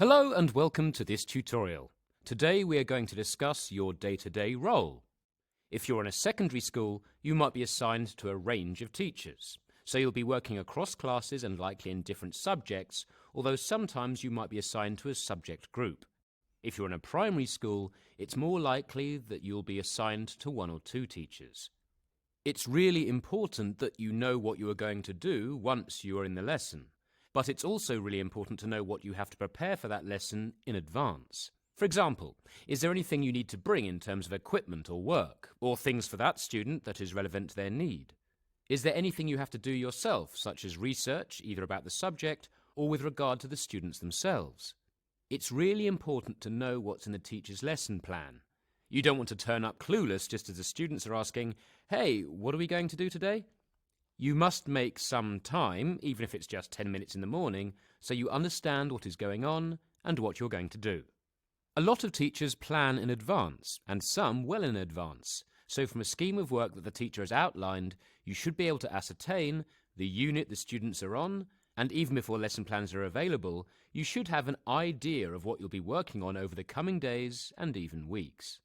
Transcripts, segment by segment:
Hello and welcome to this tutorial. Today we are going to discuss your day-to-day role. If you're in a secondary school, you might be assigned to a range of teachers. So you'll be working across classes and likely in different subjects, although sometimes you might be assigned to a subject group. If you're in a primary school, it's more likely that you'll be assigned to one or two teachers. It's really important that you know what you are going to do once you are in the lesson. But it's also really important to know what you have to prepare for that lesson in advance. For example, is there anything you need to bring in terms of equipment or work, or things for that student that is relevant to their need? Is there anything you have to do yourself, such as research, either about the subject or with regard to the students themselves? It's really important to know what's in the teacher's lesson plan. You don't want to turn up clueless just as the students are asking, "Hey, what are we going to do today?" You must make some time, even if it's just 10 minutes in the morning, so you understand what is going on and what you're going to do. A lot of teachers plan in advance, and some well in advance. So from a scheme of work that the teacher has outlined, you should be able to ascertain the unit the students are on, and even before lesson plans are available, you should have an idea of what you'll be working on over the coming days and even weeks.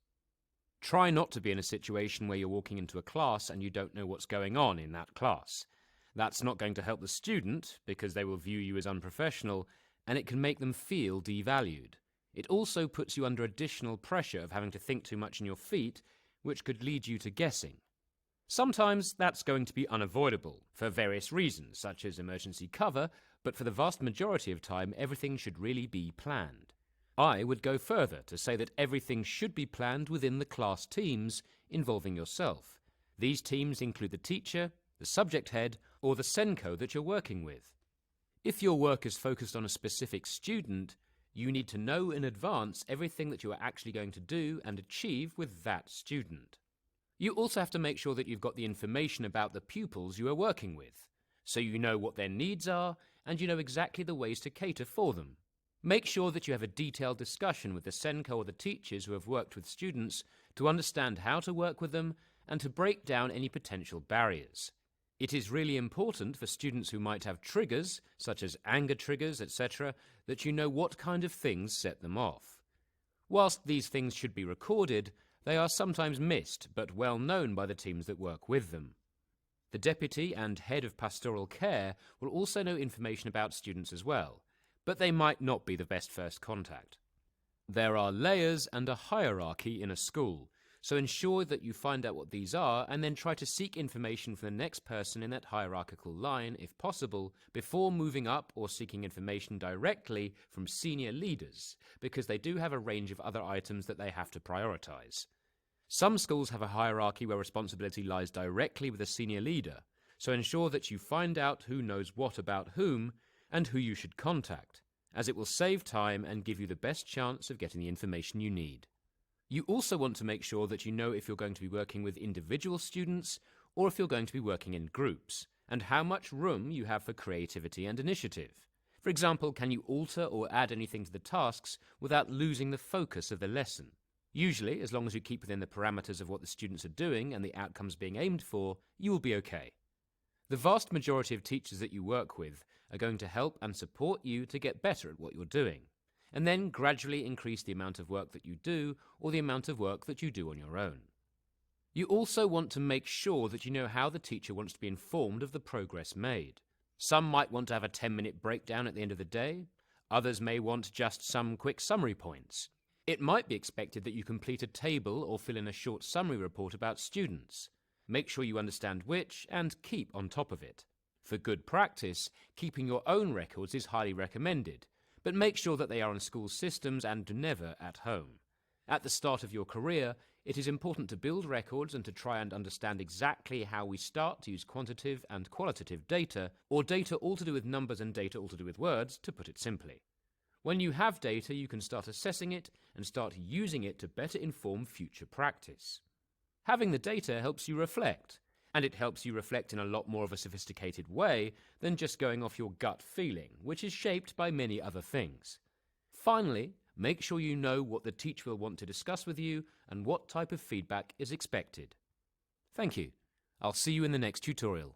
Try not to be in a situation where you're walking into a class and you don't know what's going on in that class. That's not going to help the student because they will view you as unprofessional, and it can make them feel devalued. It also puts you under additional pressure of having to think too much on your feet, which could lead you to guessing. Sometimes that's going to be unavoidable for various reasons, such as emergency cover, but for the vast majority of time, everything should really be planned. I would go further to say that everything should be planned within the class teams involving yourself. These teams include the teacher, the subject head, or the SENCO that you're working with. If your work is focused on a specific student, you need to know in advance everything that you are actually going to do and achieve with that student. You also have to make sure that you've got the information about the pupils you are working with, so you know what their needs are and you know exactly the ways to cater for them. Make sure that you have a detailed discussion with the SENCO or the teachers who have worked with students to understand how to work with them and to break down any potential barriers. It is really important for students who might have triggers, such as anger triggers, etc., that you know what kind of things set them off. Whilst these things should be recorded, they are sometimes missed but well known by the teams that work with them. The deputy and head of pastoral care will also know information about students as well, but they might not be the best first contact. There are layers and a hierarchy in a school, so ensure that you find out what these are and then try to seek information from the next person in that hierarchical line, if possible, before moving up or seeking information directly from senior leaders, because they do have a range of other items that they have to prioritize. Some schools have a hierarchy where responsibility lies directly with a senior leader, so ensure that you find out who knows what about whom and who you should contact, as it will save time and give you the best chance of getting the information you need. You also want to make sure that you know if you're going to be working with individual students or if you're going to be working in groups, and how much room you have for creativity and initiative. For example, can you alter or add anything to the tasks without losing the focus of the lesson? Usually, as long as you keep within the parameters of what the students are doing and the outcomes being aimed for, you will be okay. The vast majority of teachers that you work with are going to help and support you to get better at what you're doing, and then gradually increase the amount of work that you do or the amount of work that you do on your own. You also want to make sure that you know how the teacher wants to be informed of the progress made. Some might want to have a 10-minute breakdown at the end of the day. Others may want just some quick summary points. It might be expected that you complete a table or fill in a short summary report about students. Make sure you understand which and keep on top of it. For good practice, keeping your own records is highly recommended, but make sure that they are on school systems and never at home. At the start of your career, it is important to build records and to try and understand exactly how we start to use quantitative and qualitative data, or data all to do with numbers and data all to do with words, to put it simply. When you have data, you can start assessing it and start using it to better inform future practice. Having the data helps you reflect, and it helps you reflect in a lot more of a sophisticated way than just going off your gut feeling, which is shaped by many other things. Finally, make sure you know what the teacher will want to discuss with you and what type of feedback is expected. Thank you. I'll see you in the next tutorial.